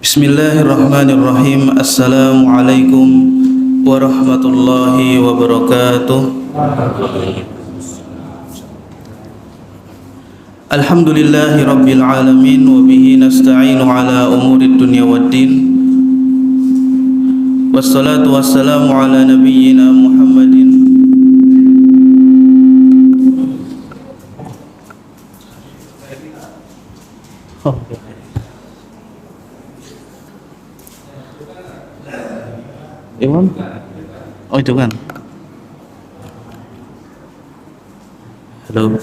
Bismillahirrahmanirrahim. Assalamualaikum warahmatullahi wabarakatuh. Alhamdulillahi rabbil alamin wa bihi nasta'inu ala umurid dunya waddin. Wassalatu wassalamu ala nabiyyina Muhammadin Imam? Oh itu kan. Halo.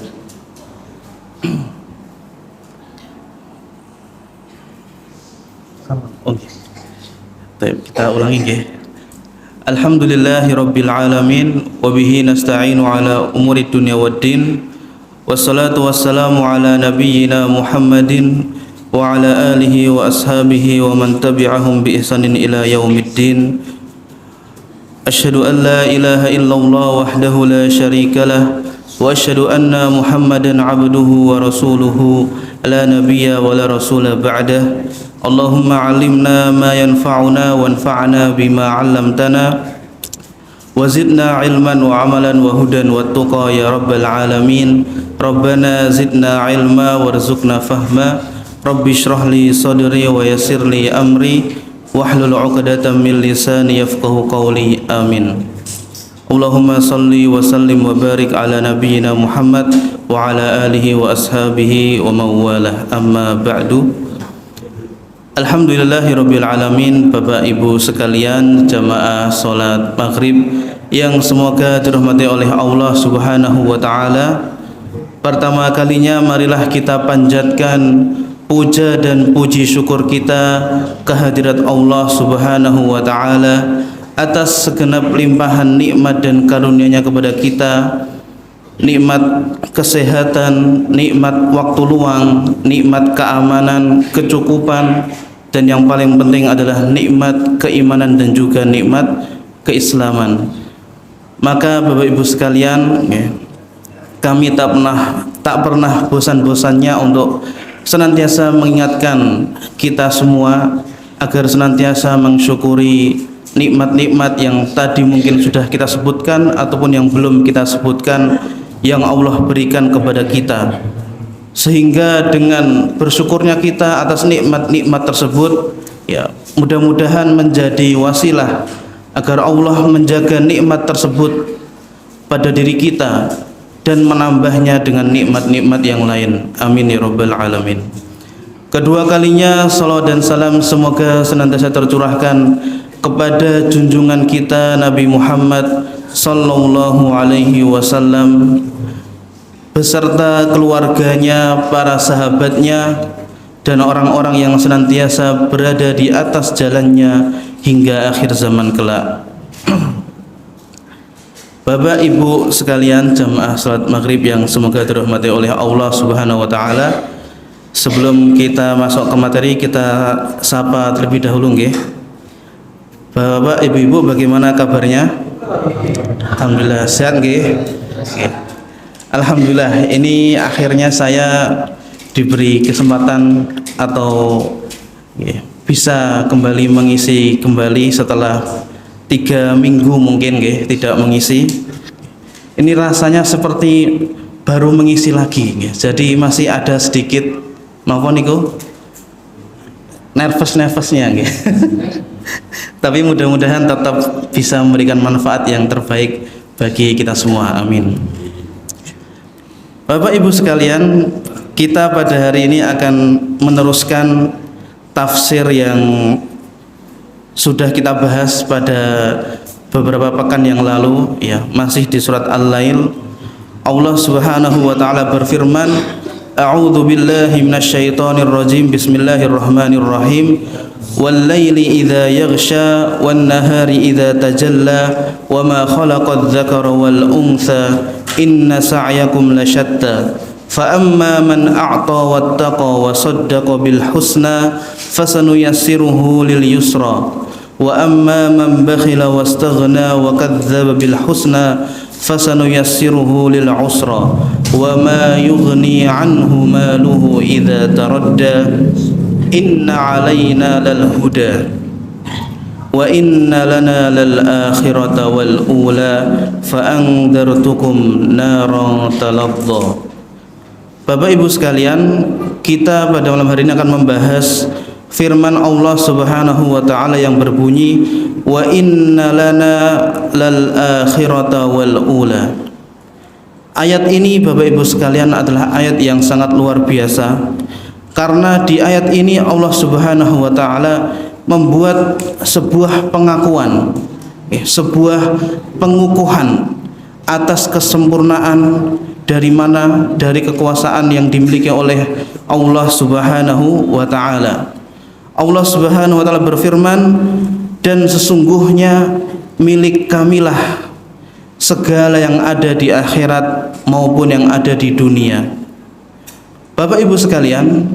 Oke. Kita ulangi nggih. Alhamdulillahirabbil alamin wa bihi nasta'inu ala umurid dunya waddin. Wassalatu wassalamu ala nabiyyina Muhammadin wa ala alihi wa ashabihi wa man tabi'ahum bi ihsanin ila yaumiddin. Asyhadu an la ilaha illallah wahdahu la syarika lah wa asyhadu anna Muhammadan abduhu wa rasuluhu la nabiyya wa la rasula ba'dah. Allahumma 'allimna ma yanfa'una wanfa'na bima 'allamtana wa zidna 'ilman wa 'amalan wa hudan wa tuqa ya rabbal alamin. Rabbana zidna 'ilma warzuqna fahma. Rabbi shrah li sadri wa yassir li amri wahlul 'uqdatam min lisani yafqahu qawli. Amin. Allahumma salli wa sallim wa barik ala nabiyyina Muhammad wa ala alihi wa ashabihi wa mawalah. Amma ba'du. Alhamdulillahirabbil alamin. Bapak Ibu sekalian, jamaah salat maghrib yang semoga dirahmati oleh Allah Subhanahu wa taala. Pertama kalinya marilah kita panjatkan puja dan puji syukur kita kehadirat Allah Subhanahu wa taala atas segenap limpahan nikmat dan karunia-Nya kepada kita. Nikmat kesehatan, nikmat waktu luang, nikmat keamanan, kecukupan, dan yang paling penting adalah nikmat keimanan dan juga nikmat keislaman. Maka Bapak Ibu sekalian, kami tak pernah bosan-bosannya untuk senantiasa mengingatkan kita semua agar senantiasa mensyukuri nikmat-nikmat yang tadi mungkin sudah kita sebutkan ataupun yang belum kita sebutkan yang Allah berikan kepada kita, sehingga dengan bersyukurnya kita atas nikmat-nikmat tersebut, ya mudah-mudahan menjadi wasilah agar Allah menjaga nikmat tersebut pada diri kita dan menambahnya dengan nikmat-nikmat yang lain. Amin ya rabbal alamin. Kedua kalinya salawat dan salam semoga senantiasa tercurahkan kepada junjungan kita Nabi Muhammad sallallahu alaihi wasallam beserta keluarganya, para sahabatnya, dan orang-orang yang senantiasa berada di atas jalannya hingga akhir zaman kelak. Bapak Ibu sekalian, jamaah salat maghrib yang semoga dirahmati oleh Allah Subhanahu wa taala. Sebelum kita masuk ke materi, kita sapa terlebih dahulu nggih. Bapak Ibu, bagaimana kabarnya? Alhamdulillah sehat nggih. Alhamdulillah, ini akhirnya saya diberi kesempatan atau bisa kembali mengisi kembali setelah 3 minggu mungkin tidak mengisi. Ini rasanya seperti baru mengisi lagi, jadi masih ada sedikit napa niku nervous-nervousnya tapi mudah-mudahan tetap bisa memberikan manfaat yang terbaik bagi kita semua. Amin. Bapak Ibu sekalian, kita pada hari ini akan meneruskan tafsir yang sudah kita bahas pada beberapa pekan yang lalu, ya, masih di surat Al-Lail. Allah Subhanahu wa taala berfirman, A'udzu billahi minasyaitonir rajim. Bismillahirrahmanirrahim. Wal laili idza yaghsha wan nahari idza tajalla wama khalaqadz dzakara wal untha inna sa'yakum lasyatta. Fa amma man a'ta wattaqa wa saddaqa bil husna fasanuyassiruhu lil yusra wa amma man bakhila wastaghna wa kadzdzaba bil husna fasanuyassiruhu lil usra wa ma yughni anhu maluhu idza taradda inna alaina lal huda wa inna lana lal akhirata wal ula fa andartukum naran taladza. Bapak Ibu sekalian, kita pada malam hari ini akan membahas firman Allah Subhanahu wa taala yang berbunyi wa inna lana lal akhirata wal ula. Ayat ini Bapak Ibu sekalian adalah ayat yang sangat luar biasa, karena di ayat ini Allah Subhanahu wa taala membuat sebuah pengakuan, sebuah pengukuhan atas kesempurnaan dari mana, dari kekuasaan yang dimiliki oleh Allah Subhanahu wa taala. Allah Subhanahu wa taala berfirman, dan sesungguhnya milik kamilah segala yang ada di akhirat maupun yang ada di dunia. Bapak Ibu sekalian,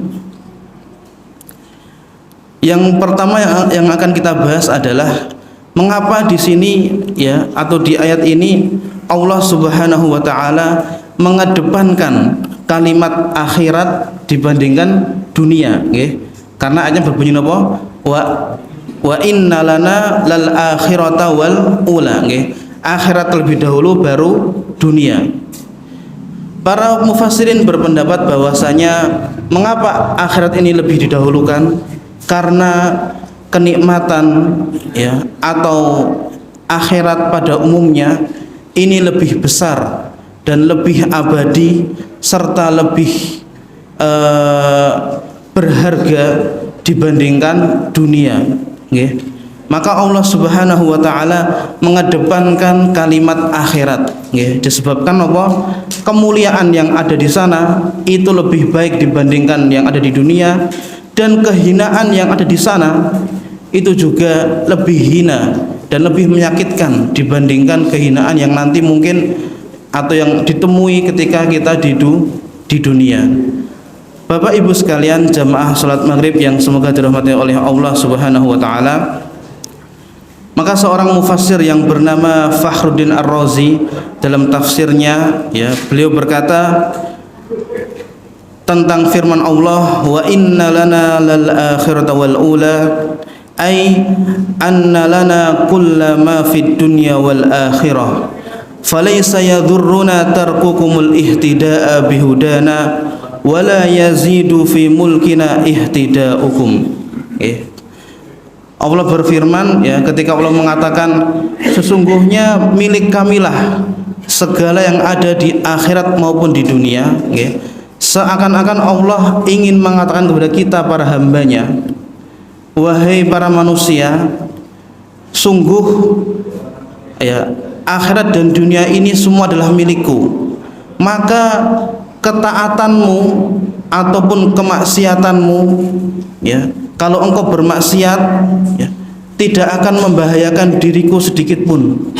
yang pertama yang akan kita bahas adalah mengapa di sini ya, atau di ayat ini Allah Subhanahu wa taala mengedepankan kalimat akhirat dibandingkan dunia, nggih. Karena ayatnya berbunyi napa? Wa inna lana lal akhirata wal ula, nggih. Akhirat terlebih dahulu baru dunia. Para mufassirin berpendapat bahwasanya mengapa akhirat ini lebih didahulukan? Karena kenikmatan ya, atau akhirat pada umumnya ini lebih besar dan lebih abadi serta lebih berharga dibandingkan dunia, nggih. Maka Allah Subhanahu wa taala mengedepankan kalimat akhirat, nggih. Disebabkan apa? Kemuliaan yang ada di sana itu lebih baik dibandingkan yang ada di dunia, dan kehinaan yang ada di sana itu juga lebih hina dan lebih menyakitkan dibandingkan kehinaan yang nanti mungkin atau yang ditemui ketika kita di dunia. Bapak Ibu sekalian, jamaah salat maghrib yang semoga dirahmati oleh Allah Subhanahu wa taala, maka seorang mufassir yang bernama Fakhruddin Ar-Razi dalam tafsirnya ya, beliau berkata tentang firman Allah wa inna lana lal akhirata wal ula, ay anna lana kulla ma fid dunya wal akhirah falaysa yadhurruna tarkukumul ihtida'a bihudana wala yazidu fi mulkina ihtida'ukum. Allah berfirman ya, ketika Allah mengatakan sesungguhnya milik kamilah segala yang ada di akhirat maupun di dunia, ya. Seakan-akan Allah ingin mengatakan kepada kita para hambanya, wahai para manusia, sungguh ya, akhirat dan dunia ini semua adalah milikku, maka ketaatanmu ataupun kemaksiatanmu ya, kalau engkau bermaksiat ya, tidak akan membahayakan diriku sedikit pun.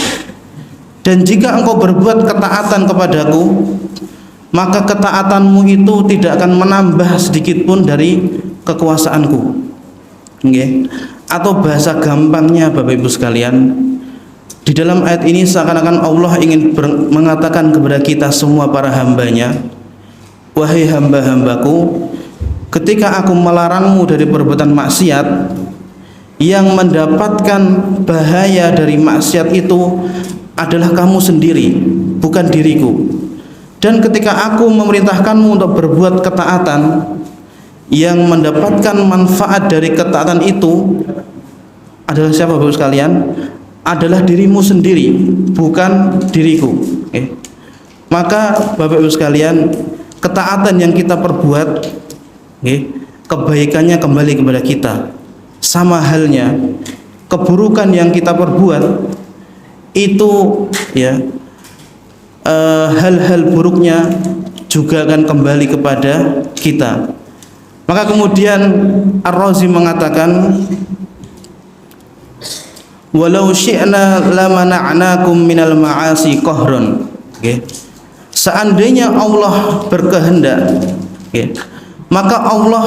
Dan jika engkau berbuat ketaatan kepadaku, maka ketaatanmu itu tidak akan menambah sedikit pun dari kekuasaanku. Okay. Atau bahasa gampangnya Bapak Ibu sekalian, di dalam ayat ini seakan-akan Allah ingin mengatakan kepada kita semua para hambanya, wahai hamba-hambaku, ketika aku melarangmu dari perbuatan maksiat, yang mendapatkan bahaya dari maksiat itu adalah kamu sendiri, bukan diriku. Dan ketika aku memerintahkanmu untuk berbuat ketaatan, yang mendapatkan manfaat dari ketaatan itu adalah siapa Bapak sekalian? Adalah dirimu sendiri, bukan diriku. Maka Bapak Ibu sekalian, ketaatan yang kita perbuat, kebaikannya kembali kepada kita. Sama halnya keburukan yang kita perbuat itu ya, hal-hal buruknya juga akan kembali kepada kita. Maka kemudian Ar-Razi mengatakan, walau syi'na lamana'nakum minal ma'asi qahrun. Seandainya Allah berkehendak, maka Allah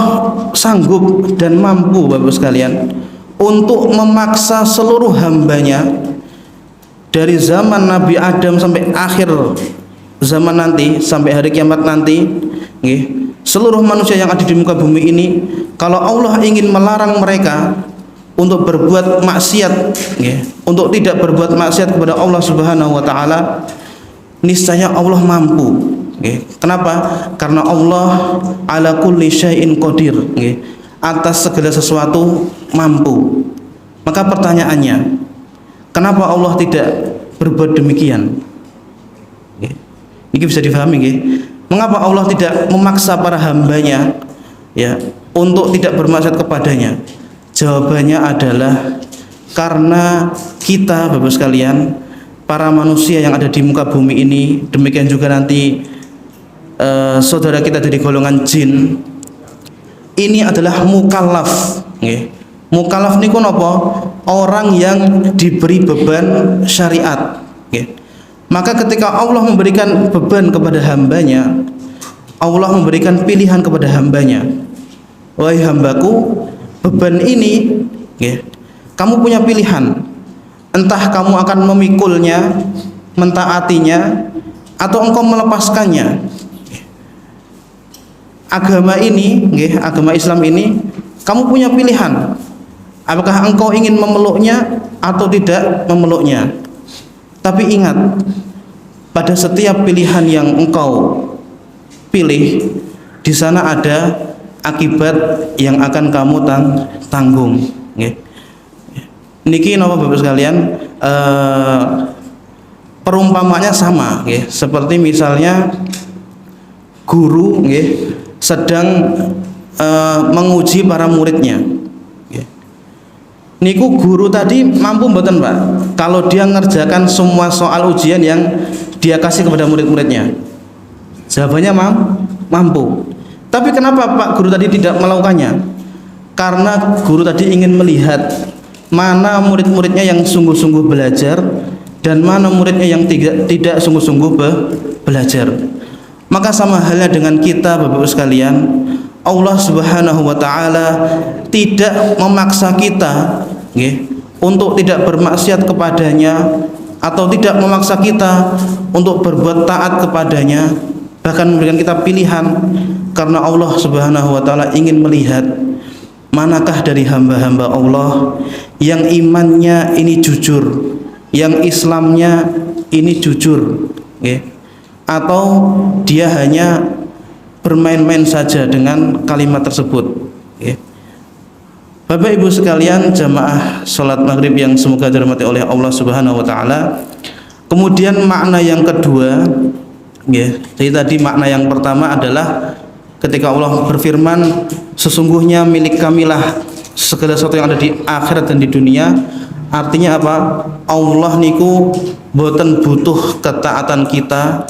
sanggup dan mampu Bapak sekalian untuk memaksa seluruh hambanya dari zaman Nabi Adam sampai akhir zaman nanti, sampai hari kiamat nanti, seluruh manusia yang ada di muka bumi ini, kalau Allah ingin melarang mereka untuk berbuat maksiat, ya, untuk tidak berbuat maksiat kepada Allah Subhanahu wa taala, niscaya Allah mampu. Ya. Kenapa? Karena Allah ala kulli syai'in qadir, ya, atas segala sesuatu mampu. Maka pertanyaannya, kenapa Allah tidak berbuat demikian? Ya. Ini bisa difahami, ya. Mengapa Allah tidak memaksa para hambanya, ya, untuk tidak bermaksiat kepadanya? Jawabannya adalah karena kita, Bapak sekalian, para manusia yang ada di muka bumi ini, demikian juga nanti saudara kita dari golongan jin, ini adalah mukallaf. Mukallaf niku napa? Orang yang diberi beban syariat. Maka ketika Allah memberikan beban kepada hambanya, Allah memberikan pilihan kepada hambanya. Wahai hambaku, beban ini, kamu punya pilihan. Entah kamu akan memikulnya, mentaatinya, atau engkau melepaskannya. Agama ini, agama Islam ini, kamu punya pilihan. Apakah engkau ingin memeluknya atau tidak memeluknya? Tapi ingat, pada setiap pilihan yang engkau pilih, di sana ada akibat yang akan kamu tanggung. Niki napa Bapak sekalian, perumpamanya sama, seperti misalnya guru sedang menguji para muridnya. Niku guru tadi mampu mboten Pak kalau dia ngerjakan semua soal ujian yang dia kasih kepada murid-muridnya? Jawabannya mampu. Tapi kenapa Pak guru tadi tidak melakukannya? Karena guru tadi ingin melihat mana murid-muridnya yang sungguh-sungguh belajar dan mana muridnya yang tidak sungguh-sungguh belajar. Maka sama halnya dengan kita, Bapak-Ibu sekalian, Allah Subhanahu wa taala tidak memaksa kita untuk tidak bermaksiat kepadanya, atau tidak memaksa kita untuk berbuat taat kepadanya, bahkan memberikan kita pilihan, karena Allah Subhanahu wa taala ingin melihat manakah dari hamba-hamba Allah yang imannya ini jujur, yang Islamnya ini jujur, atau dia hanya bermain-main saja dengan kalimat tersebut. Bapak Ibu sekalian, jamaah salat maghrib yang semoga dirahmati oleh Allah Subhanahu wa taala. Kemudian makna yang kedua, jadi tadi makna yang pertama adalah ketika Allah berfirman, sesungguhnya milik kamilah segala sesuatu yang ada di akhirat dan di dunia. Artinya apa? Allah niku boten butuh ketaatan kita,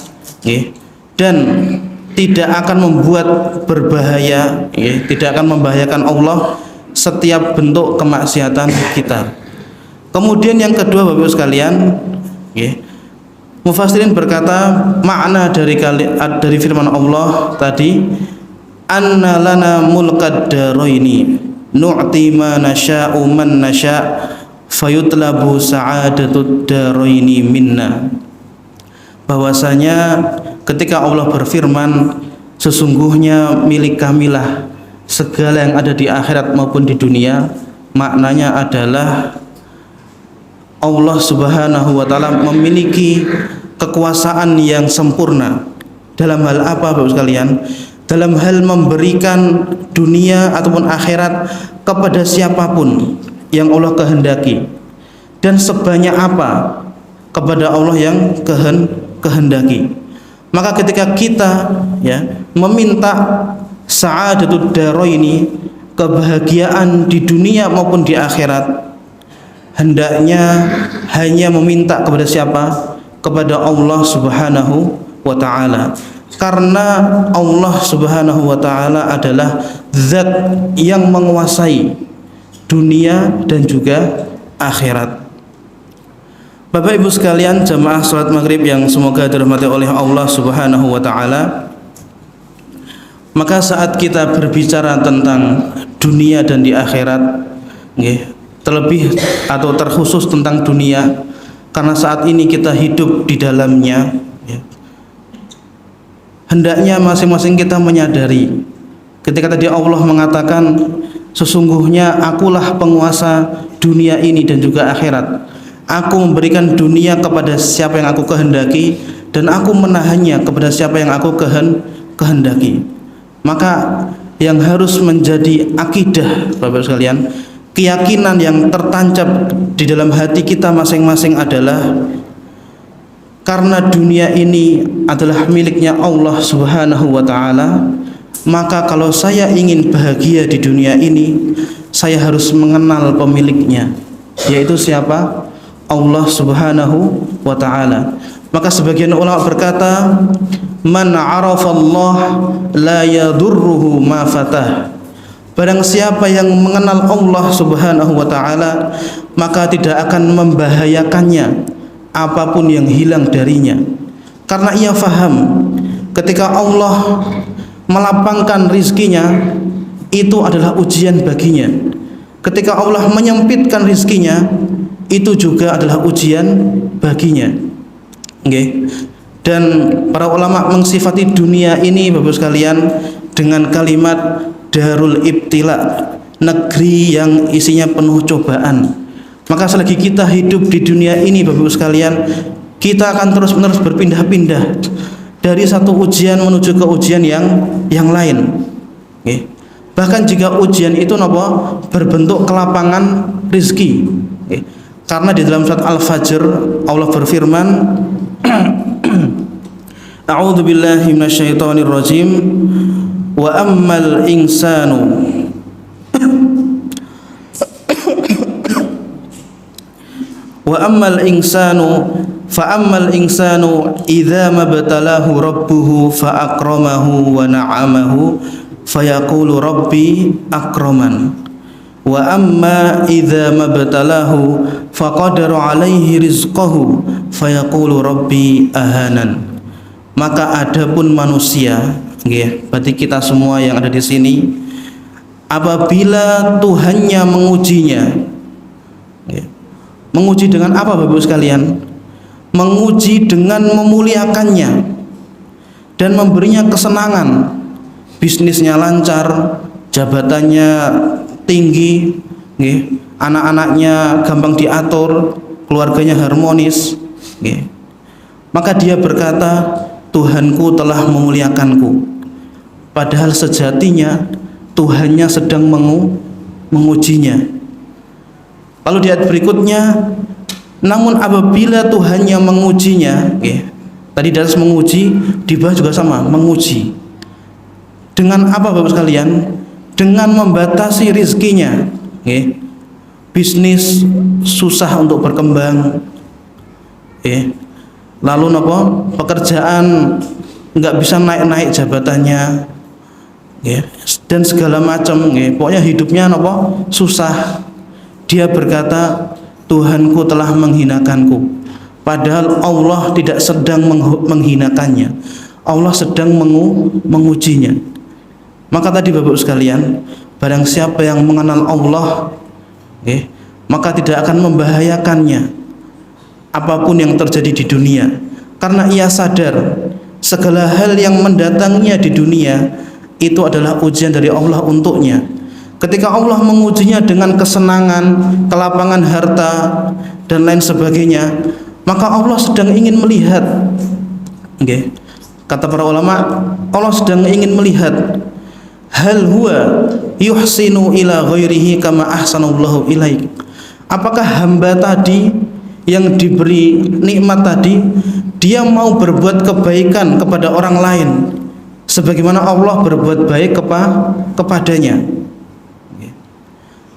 dan tidak akan membuat berbahaya, tidak akan membahayakan Allah setiap bentuk kemaksiatan kita. Kemudian yang kedua, Bapak sekalian, mufassirin berkata makna dari firman Allah tadi, anna lana mulkad daraini nu'ti ma nasha'u man nasha' fayutlabu sa'adatud daraini minna. Bahwasanya ketika Allah berfirman, sesungguhnya milik kamilah segala yang ada di akhirat maupun di dunia, maknanya adalah Allah Subhanahu wa taala memiliki kekuasaan yang sempurna. Dalam hal apa Bapak sekalian? Dalam hal memberikan dunia ataupun akhirat kepada siapapun yang Allah kehendaki, dan sebanyak apa kepada Allah yang kehendaki. Maka ketika kita meminta sa'adatud daraini, kebahagiaan di dunia maupun di akhirat, hendaknya hanya meminta kepada siapa? Kepada Allah Subhanahu wa taala. Karena Allah Subhanahu wa taala adalah zat yang menguasai dunia dan juga akhirat. Bapak Ibu sekalian, jamaah salat maghrib yang semoga dirahmati oleh Allah Subhanahu wa taala. Maka saat kita berbicara tentang dunia dan di akhirat, terlebih atau terkhusus tentang dunia, karena saat ini kita hidup di dalamnya, hendaknya masing-masing kita menyadari ketika tadi Allah mengatakan sesungguhnya akulah penguasa dunia ini dan juga akhirat. Aku memberikan dunia kepada siapa yang aku kehendaki dan aku menahannya kepada siapa yang aku kehendaki. Maka yang harus menjadi akidah Bapak sekalian, keyakinan yang tertancap di dalam hati kita masing-masing adalah karena dunia ini adalah miliknya Allah Subhanahu wa taala, maka kalau saya ingin bahagia di dunia ini, saya harus mengenal pemiliknya, yaitu siapa? Allah Subhanahu wa taala. Maka sebagian ulama berkata, man 'arafa Allah la yadurruhu ma fatah. Barang siapa yang mengenal Allah Subhanahu wa taala, maka tidak akan membahayakannya apapun yang hilang darinya, karena ia faham ketika Allah melapangkan rizkinya itu adalah ujian baginya, ketika Allah menyempitkan rizkinya itu juga adalah ujian baginya. Okay. Dan para ulama mengsifati dunia ini Bapak sekalian dengan kalimat darul ibtila, negeri yang isinya penuh cobaan. Maka selagi kita hidup di dunia ini Bapak sekalian, kita akan terus-menerus berpindah-pindah dari satu ujian menuju ke ujian yang lain. Okay. Bahkan jika ujian itu berbentuk kelapangan rizki. Okay. Karena di dalam surat Al-Fajr Allah berfirman, A'udzu billahi minasyaitonir rajim, wa ammal insanu wa ammal insanu idza mabtalahu rabbuhu fa akramahu wa na'amahu fayaqulu rabbi akraman wa amma idza mabtalahu faqadara alaihi rizqahu fayaqulu rabbi ahanan. Maka adapun manusia, berarti kita semua yang ada di sini, apabila Tuhannya mengujinya, menguji dengan apa Bapak sekalian? Menguji dengan memuliakannya dan memberinya kesenangan, bisnisnya lancar, jabatannya tinggi, anak-anaknya gampang diatur, keluarganya harmonis, maka dia berkata, Tuhanku telah memuliakanku. Padahal sejatinya Tuhannya sedang mengujinya. Lalu di ayat berikutnya, namun apabila Tuhannya mengujinya, tadi dari menguji, di bawah juga sama, menguji. Dengan apa Bapak sekalian? Dengan membatasi rizkinya. Bisnis susah untuk berkembang. Lalu pekerjaan nggak bisa naik-naik jabatannya, dan segala macam, pokoknya hidupnya susah. Dia berkata, Tuhanku telah menghinakanku. Padahal Allah tidak sedang menghinakannya, Allah sedang mengujinya. Maka tadi Bapak sekalian, barang siapa yang mengenal Allah, maka tidak akan membahayakannya apapun yang terjadi di dunia, karena ia sadar segala hal yang mendatanginya di dunia itu adalah ujian dari Allah untuknya. Ketika Allah mengujinya dengan kesenangan, kelapangan harta dan lain sebagainya, maka Allah sedang ingin melihat, kata para ulama, Allah sedang ingin melihat, hal huwa yuhsinu ila ghairihi kama ahsanallahu ilaik. Apakah hamba tadi yang diberi nikmat tadi, dia mau berbuat kebaikan kepada orang lain sebagaimana Allah berbuat baik kepadanya.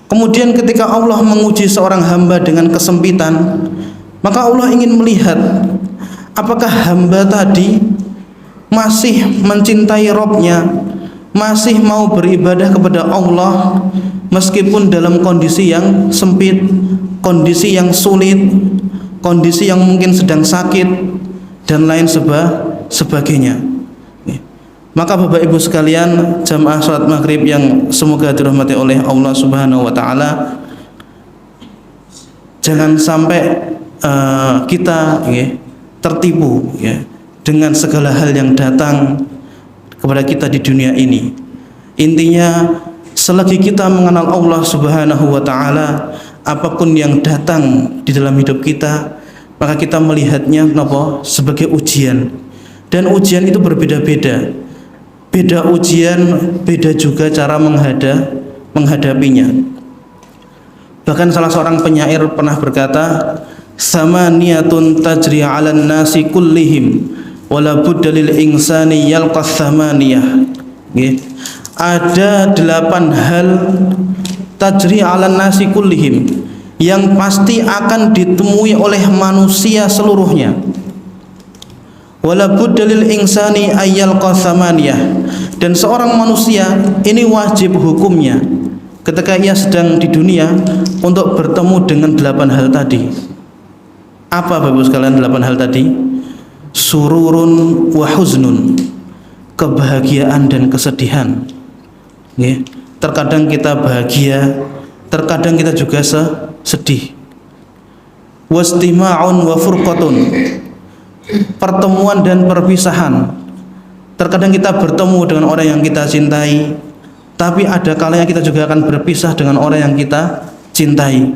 Kemudian ketika Allah menguji seorang hamba dengan kesempitan, maka Allah ingin melihat apakah hamba tadi masih mencintai Robnya, masih mau beribadah kepada Allah meskipun dalam kondisi yang sempit, kondisi yang sulit, kondisi yang mungkin sedang sakit dan lain sebagainya. Maka Bapak Ibu sekalian, jamaah salat maghrib yang semoga dirahmati oleh Allah Subhanahu wa taala, jangan sampai kita tertipu dengan segala hal yang datang kepada kita di dunia ini. Intinya, selagi kita mengenal Allah Subhanahu wa Ta'ala, apapun yang datang di dalam hidup kita, maka kita melihatnya sebagai ujian. Dan ujian itu berbeda-beda. Beda ujian, beda juga cara menghadapinya. Bahkan salah seorang penyair pernah berkata, "Samaniyatun tajri 'alan nasi kullihim wala budda lil insani yalqas samaniyah." Ada 8 hal tajri 'alan nasi kullihim yang pasti akan ditemui oleh manusia seluruhnya. Wala budda lil insani ayyalqas samaniyah. Dan seorang manusia ini wajib hukumnya ketika ia sedang di dunia untuk bertemu dengan 8 hal tadi. Apa Bapak sekalian 8 hal tadi? Sururun wa huznun, kebahagiaan dan kesedihan. Terkadang kita bahagia, terkadang kita juga sedih. Wastima'un wa furqatun, pertemuan dan perpisahan. Terkadang kita bertemu dengan orang yang kita cintai, tapi ada kalanya kita juga akan berpisah dengan orang yang kita cintai.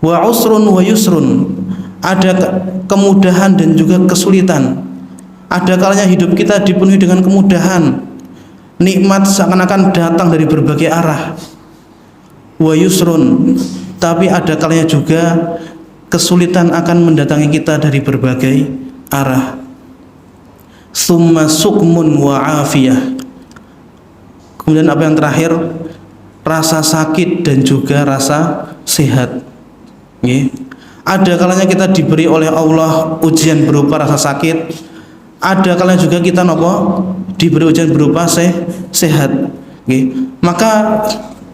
Wa usrun wa yusrun, ada kemudahan dan juga kesulitan. Ada kalanya hidup kita dipenuhi dengan kemudahan, nikmat seakan-akan datang dari berbagai arah. Wa yusrun, tapi ada kalanya juga kesulitan akan mendatangi kita dari berbagai arah. Summa sukmun wa afiyah, kemudian apa yang terakhir, rasa sakit dan juga rasa sehat. Ada kalanya kita diberi oleh Allah ujian berupa rasa sakit, ada kalanya juga kita diberi ujian berupa sehat. Maka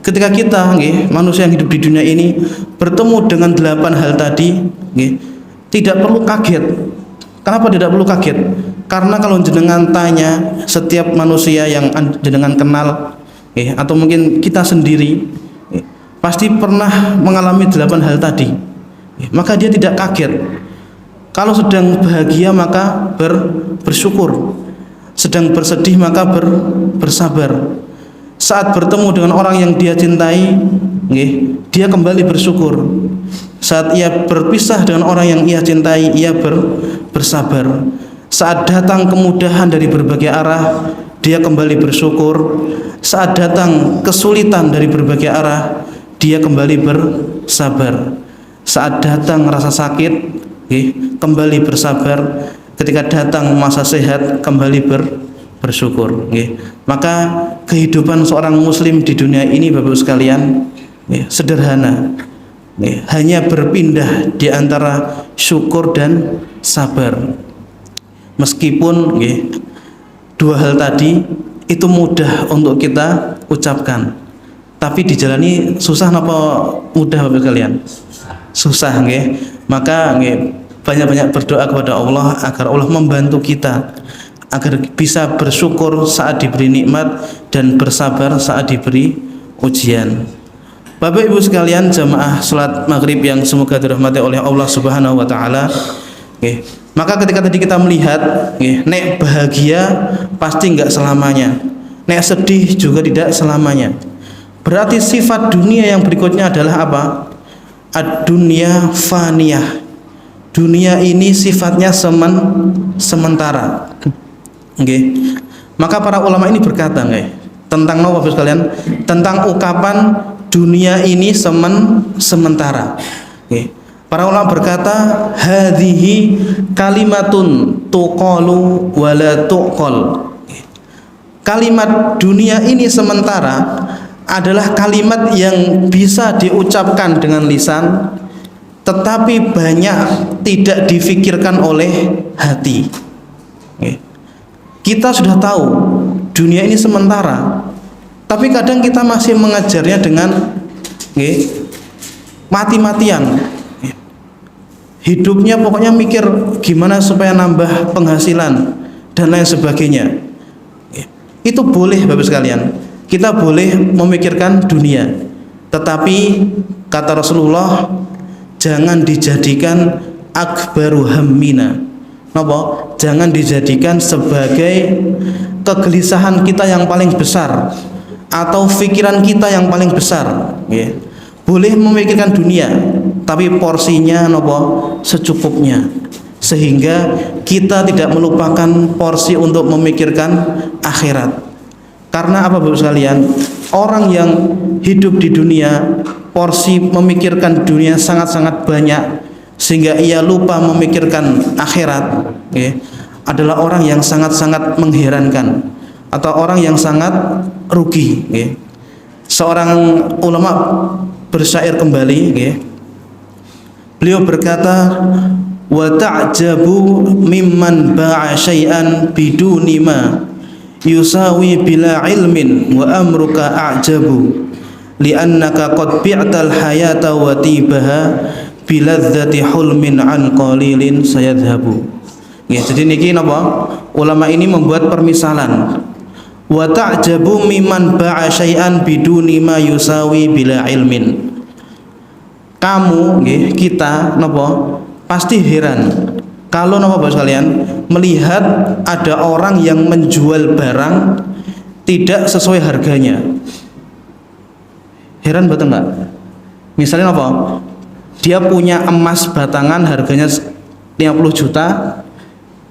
ketika kita manusia yang hidup di dunia ini bertemu dengan 8 hal tadi, tidak perlu kaget. Kenapa tidak perlu kaget? Karena kalau jenengan tanya setiap manusia yang jenengan kenal, atau mungkin kita sendiri, pasti pernah mengalami 8 hal tadi. Maka dia tidak kaget. Kalau sedang bahagia maka bersyukur, sedang bersedih maka bersabar. Saat bertemu dengan orang yang dia cintai, dia kembali bersyukur. Saat ia berpisah dengan orang yang ia cintai, ia bersabar. Saat datang kemudahan dari berbagai arah, dia kembali bersyukur. Saat datang kesulitan dari berbagai arah, dia kembali bersabar. Saat datang rasa sakit, kembali bersabar. Ketika datang masa sehat, kembali bersyukur. Maka kehidupan seorang muslim di dunia ini Bapak sekalian sederhana, hanya berpindah di antara syukur dan sabar. Meskipun 2 hal tadi itu mudah untuk kita ucapkan, tapi dijalani susah napa mudah Bapak sekalian? Susah. Maka banyak-banyak berdoa kepada Allah agar Allah membantu kita agar bisa bersyukur saat diberi nikmat dan bersabar saat diberi ujian. Bapak Ibu sekalian, jamaah salat maghrib yang semoga dirahmati oleh Allah Subhanahu wa Ta'ala, maka ketika tadi kita melihat nek bahagia pasti enggak selamanya, nek sedih juga tidak selamanya. Berarti sifat dunia yang berikutnya adalah apa? Ad-dunya faniyah, dunia ini sifatnya sementara. Maka para ulama ini berkata tentang Bapak sekalian, tentang ungkapan dunia ini sementara. Para ulama berkata, hadhihi kalimatun tuqalu wala tuqal. Kalimat dunia ini sementara adalah kalimat yang bisa diucapkan dengan lisan, tetapi banyak tidak difikirkan oleh hati. Kita sudah tahu dunia ini sementara, tapi kadang kita masih mengajarnya dengan mati-matian. Hidupnya pokoknya mikir gimana supaya nambah penghasilan dan lain sebagainya. Itu boleh Bapak sekalian, kita boleh memikirkan dunia, tetapi kata Rasulullah, jangan dijadikan akbaru hammina. Jangan dijadikan sebagai kegelisahan kita yang paling besar atau pikiran kita yang paling besar, ya. Boleh memikirkan dunia, tapi porsinya nopo secukupnya, sehingga kita tidak melupakan porsi untuk memikirkan akhirat. Karena apa Bapak sekalian? Orang yang hidup di dunia, porsi memikirkan dunia sangat-sangat banyak, sehingga ia lupa memikirkan akhirat, ya, adalah orang yang sangat-sangat mengherankan atau orang yang sangat rugi, ya. Seorang ulama bersyair kembali, ya. Beliau berkata, wa ta'jabu mimman ba'a syai'an biduni ma yusawi bila ilmin wa amruka a'jabu li'annaka qad bi'tal hayata wa tibaha biladzati hulmin an qalilin sayadhabu. Ya, jadi niki napa? Ulama ini membuat permisalan. Wa ta'jabu mimman ba'a syai'an biduni ma yusawi bila ilmin. Kamu, nggih, kita napa? Pasti heran kalau napa Bapak sekalian melihat ada orang yang menjual barang tidak sesuai harganya. Heran betul nggak? Misalnya apa? Dia punya emas batangan harganya 50 juta,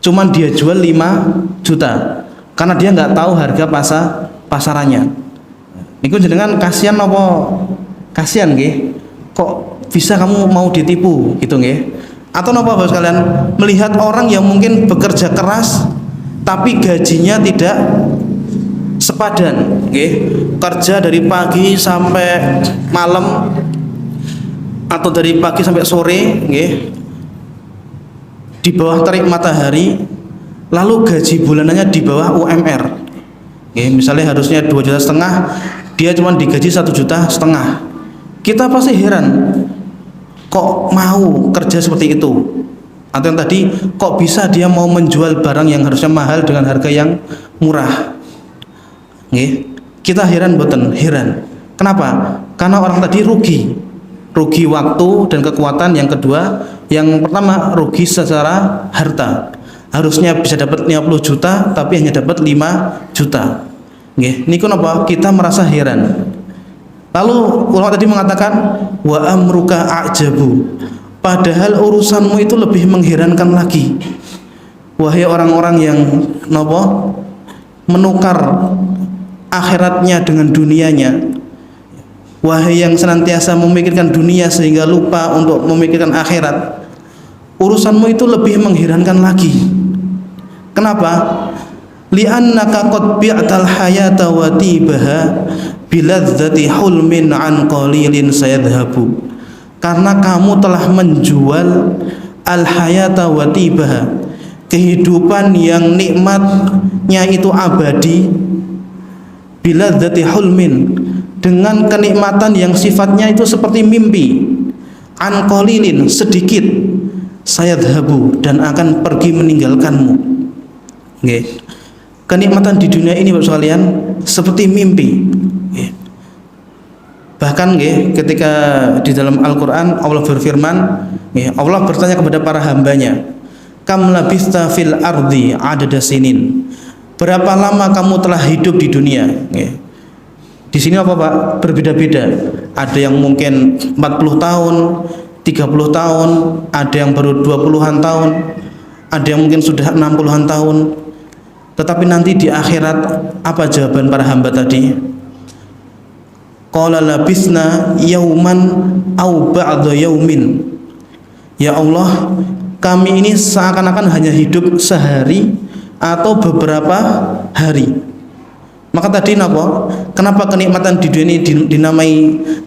cuman dia jual 5 juta karena dia nggak tahu harga pasarannya. Niku jenengan kasihan apa? Kasihan nggih. Kok bisa kamu mau ditipu gitu nggih? Atau napa Bapak sekalian melihat orang yang mungkin bekerja keras tapi gajinya tidak sepadan, nggih. Kerja dari pagi sampai malam atau dari pagi sampai sore, nggih, di bawah terik matahari, lalu gaji bulanannya di bawah UMR, nggih. Misalnya harusnya 2,5 juta, dia cuma digaji 1,5 juta. Kita pasti heran, kok mau kerja seperti itu? Atau yang tadi, kok bisa dia mau menjual barang yang harusnya mahal dengan harga yang murah? Nggih, kita heran boten? Heran. Kenapa? Karena orang tadi rugi waktu dan kekuatan. Yang kedua, yang pertama rugi secara harta. Harusnya bisa dapat 50 juta tapi hanya dapat 5 juta. Nggih, niku napa? Kita merasa heran. Lalu ulama tadi mengatakan wa amruka a'jabu, padahal urusanmu itu lebih mengherankan lagi. Wahai orang-orang yang napa? Menukar akhiratnya dengan dunianya. Wahai yang senantiasa memikirkan dunia sehingga lupa untuk memikirkan akhirat, urusanmu itu lebih mengherankan lagi. Kenapa? Li'annaka qad bi'tal hayata wa tibaha biladzati hulmin an qalilin sayadhabu. Karena kamu telah menjual al hayata wa tibaha, kehidupan yang nikmatnya itu abadi, biladzati hulmin, dengan kenikmatan yang sifatnya itu seperti mimpi, an qalilin, sedikit, sayadhabu, dan akan pergi meninggalkanmu. Nggih. Kenikmatan di dunia ini Bapak sekalian seperti mimpi. Bahkan nggih, ketika di dalam Al-Qur'an Allah berfirman, nggih, Allah bertanya kepada para hambanya, kam labista fil ardi adada sinin, berapa lama kamu telah hidup di dunia? Nggih. Di sini apa Pak? Berbeda-beda. Ada yang mungkin 40 tahun, 30 tahun, ada yang baru 20-an tahun, ada yang mungkin sudah 60-an tahun. Tetapi nanti di akhirat apa jawaban para hamba tadi? Qala labisna yauman au ba'da yaumin. Ya Allah, kami ini seakan-akan hanya hidup sehari atau beberapa hari. Maka tadi napa? Kenapa kenikmatan di dunia ini dinamai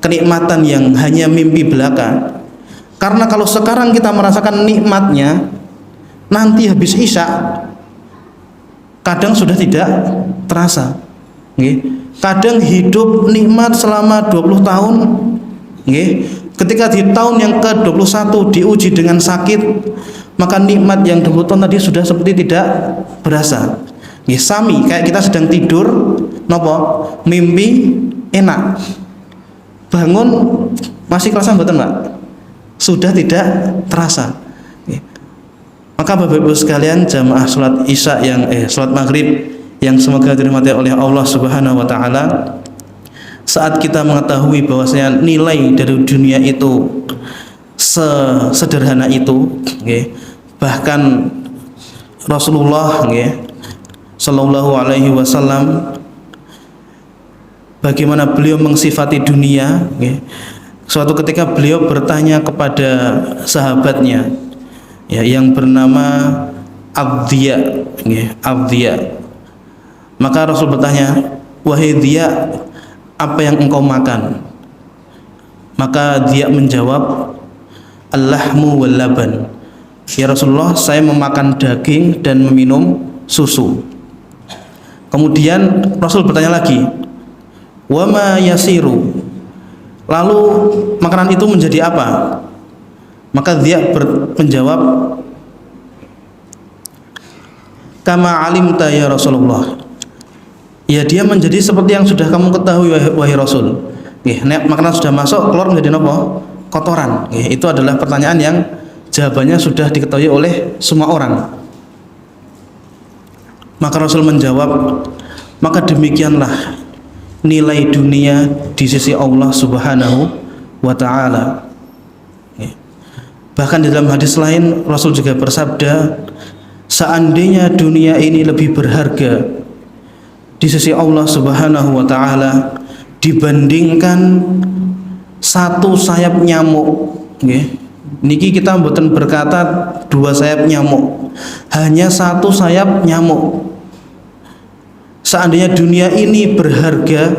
kenikmatan yang hanya mimpi belaka? Karena kalau sekarang kita merasakan nikmatnya, nanti habis isya kadang sudah tidak terasa. Nggih. Kadang hidup nikmat selama 20 tahun, nggih. Ketika di tahun yang ke-21 diuji dengan sakit, maka nikmat yang 20 tahun tadi sudah seperti tidak berasa. Nggih, sami kayak kita sedang tidur, napa? Mimpi enak. Bangun masih kerasa mboten, Pak? Sudah tidak terasa. Maka Bapak Ibu sekalian, jamaah salat Isya yang salat Maghrib yang semoga dirahmati oleh Allah Subhanahu wa taala, saat kita mengetahui bahwasanya nilai dari dunia itu sesederhana itu, bahkan Rasulullah Sallallahu Alaihi Wasallam bagaimana beliau mengsifati dunia. Suatu ketika beliau bertanya kepada sahabatnya yang bernama Abdiya, Abdiya. Maka Rasul bertanya, wahai Dia, apa yang engkau makan? Maka Dia menjawab, al-lahmu wal laban. Ya Rasulullah, saya memakan daging dan meminum susu. Kemudian Rasul bertanya lagi, wa ma yasiru, lalu makanan itu menjadi apa? Maka Dia menjawab, kama alimta ya Rasulullah, ya dia menjadi seperti yang sudah kamu ketahui wahai Rasul. Nek makanan sudah masuk, keluar menjadi apa? Kotoran. Itu adalah pertanyaan yang jawabannya sudah diketahui oleh semua orang. Maka Rasul menjawab, maka demikianlah nilai dunia di sisi Allah Subhanahu wa taala. Bahkan di dalam hadis lain Rasul juga bersabda, seandainya dunia ini lebih berharga di sisi Allah Subhanahu wa taala dibandingkan satu sayap nyamuk, niki kita mboten berkata dua sayap nyamuk, hanya satu sayap nyamuk. Seandainya dunia ini berharga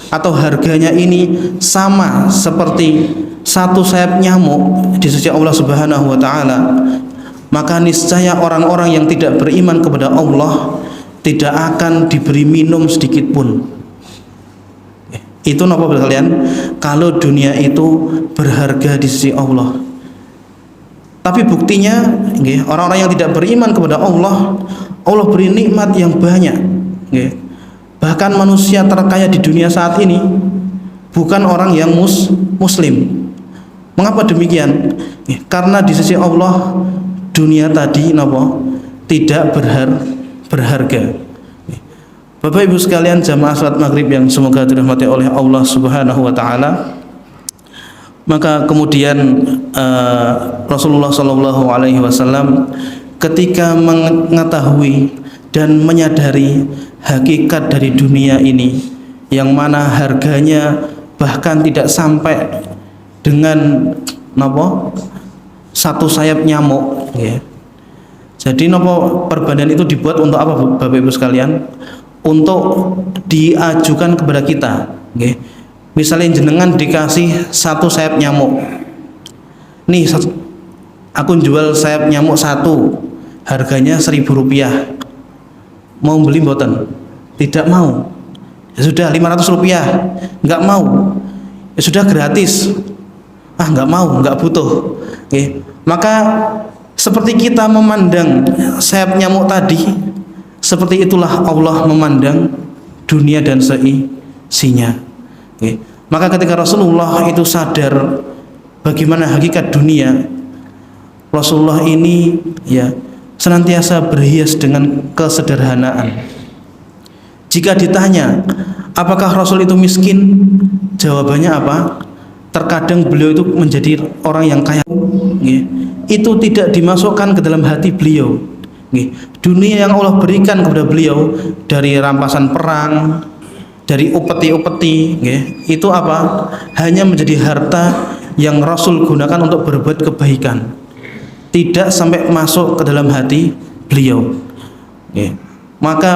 atau harganya ini sama seperti satu sayap nyamuk di sisi Allah Subhanahu wa taala, maka niscaya orang-orang yang tidak beriman kepada Allah tidak akan diberi minum sedikit pun. Itu napa kalian? Kalau dunia itu berharga di sisi Allah. Tapi buktinya orang-orang yang tidak beriman kepada Allah, Allah beri nikmat yang banyak. Bahkan manusia terkaya di dunia saat ini bukan orang yang muslim. Mengapa demikian? Karena di sisi Allah dunia tadi tidak berharga. Bapak Ibu sekalian jamaah salat maghrib yang semoga dirahmati oleh Allah Subhanahu wa taala, maka kemudian Rasulullah Sallallahu Alaihi Wasallam ketika mengetahui dan menyadari hakikat dari dunia ini, yang mana harganya bahkan tidak sampai dengan satu sayap nyamuk, Jadi perbandingan itu dibuat untuk apa Bapak Ibu sekalian? Untuk diajukan kepada kita. Misalnya jenengan dikasih satu sayap nyamuk, nih aku jual sayap nyamuk satu, harganya Rp1.000. Mau beli mboten? Tidak mau. Ya sudah Rp500, nggak mau. Ya sudah gratis. Nggak mau, nggak butuh. Maka seperti kita memandang sayap nyamuk tadi, seperti itulah Allah memandang dunia dan seisinya. Maka ketika Rasulullah itu sadar bagaimana hakikat dunia, Rasulullah ini senantiasa berhias dengan kesederhanaan. Jika ditanya apakah Rasul itu miskin, jawabannya apa? Terkadang beliau itu menjadi orang yang kaya. Itu tidak dimasukkan ke dalam hati beliau. Dunia yang Allah berikan kepada beliau dari rampasan perang, dari upeti-upeti, itu apa? Hanya menjadi harta yang Rasul gunakan untuk berbuat kebaikan, tidak sampai masuk ke dalam hati beliau. Maka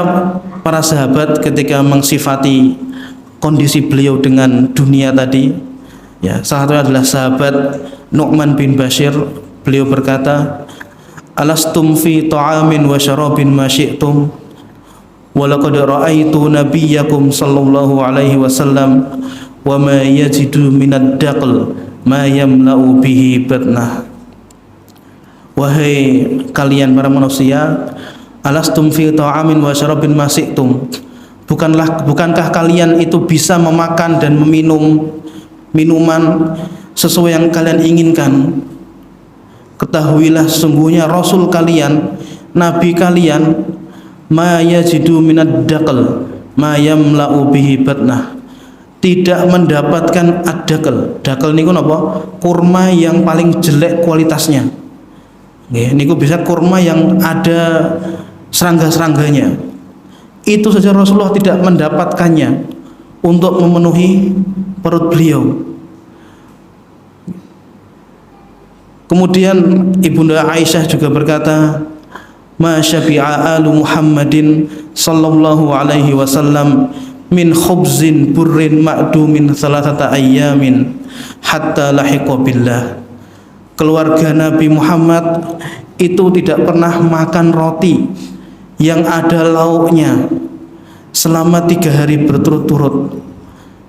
para sahabat ketika mengsifati kondisi beliau dengan dunia tadi, salah satunya adalah sahabat Nu'man bin Bashir. Beliau berkata, alastum fi ta'amin wa syarabin ma syi'tum wa laqad ra'aitu nabiyyakum sallallahu alaihi wasallam wa ma yajidu minad daql ma yamla'u bihi batnah. Wahai kalian para manusia, alastum fi ta'amin wa syarabin ma syi'tum, bukankah kalian itu bisa memakan dan meminum minuman sesuai yang kalian inginkan? Ketahuilah sesungguhnya Rasul kalian, Nabi kalian ma yajidu minad daqal ma yamla'u bihi batnah, tidak mendapatkan ad-daqal. Daqal niku napa? Kurma yang paling jelek kualitasnya. Nggih, niku bisa kurma yang ada serangga-serangganya. Itu saja Rasulullah tidak mendapatkannya untuk memenuhi perut beliau. Kemudian Ibunda Aisyah juga berkata, ma syabi'a alu Muhammadin sallallahu alaihi wasallam min khubzin burrin ma'dumin salatata ayyamin hatta lahiqa billah. Keluarga Nabi Muhammad itu tidak pernah makan roti yang ada lauknya selama 3 hari berturut-turut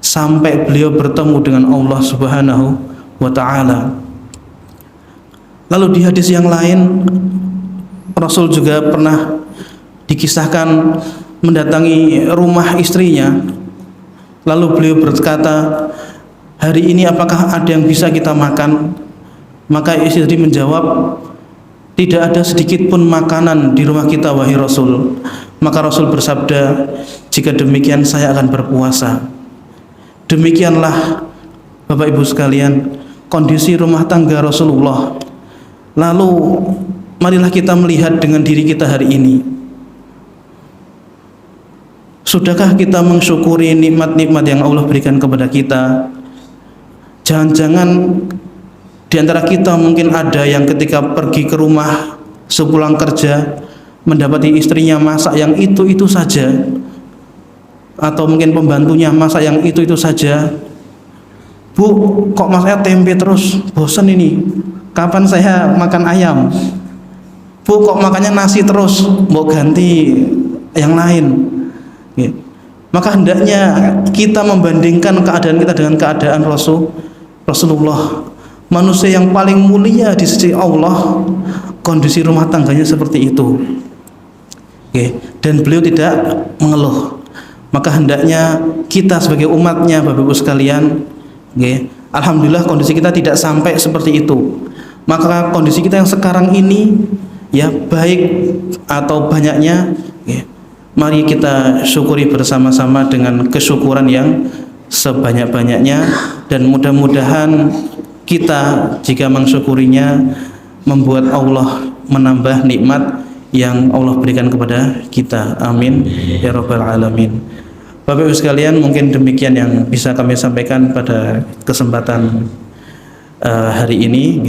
sampai beliau bertemu dengan Allah Subhanahu wa ta'ala. Lalu di hadis yang lain Rasul juga pernah dikisahkan mendatangi rumah istrinya, lalu beliau berkata, hari ini apakah ada yang bisa kita makan? Maka istri menjawab, tidak ada sedikit pun makanan di rumah kita wahai Rasul. Maka Rasul bersabda, jika demikian saya akan berpuasa. Demikianlah Bapak Ibu sekalian kondisi rumah tangga Rasulullah. Lalu marilah kita melihat dengan diri kita hari ini. Sudahkah kita mensyukuri nikmat-nikmat yang Allah berikan kepada kita? Jangan-jangan di antara kita mungkin ada yang ketika pergi ke rumah sepulang kerja mendapati istrinya masak yang itu-itu saja, atau mungkin pembantunya masak yang itu-itu saja. Bu, kok masaknya tempe terus? Bosan ini. Kapan saya makan ayam? Bu, kok makannya nasi terus? Mau ganti yang lain. Maka hendaknya kita membandingkan keadaan kita dengan keadaan Rasulullah, manusia yang paling mulia di sisi Allah. Kondisi rumah tangganya seperti itu. Dan beliau tidak mengeluh. Maka hendaknya kita sebagai umatnya, Bapak Ibu sekalian, alhamdulillah kondisi kita tidak sampai seperti itu. Maka kondisi kita yang sekarang ini, ya baik atau banyaknya, mari kita syukuri bersama-sama dengan kesyukuran yang sebanyak-banyaknya, dan mudah-mudahan kita jika mensyukurinya membuat Allah menambah nikmat yang Allah berikan kepada kita. Amin ya rabbal alamin. Bapak Ibu sekalian, mungkin demikian yang bisa kami sampaikan pada kesempatan hari ini.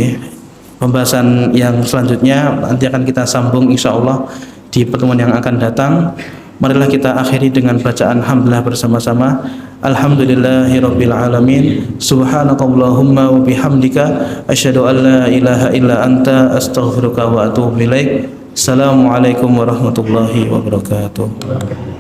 Pembahasan yang selanjutnya nanti akan kita sambung insyaallah di pertemuan yang akan datang. Marilah kita akhiri dengan bacaan hamdalah bersama-sama. Alhamdulillahirabbil alamin. Subhanakallahumma wa bihamdika asyhadu an la ilaha illa anta astaghfiruka wa atubu ilaik. Assalamualaikum warahmatullahi wabarakatuh.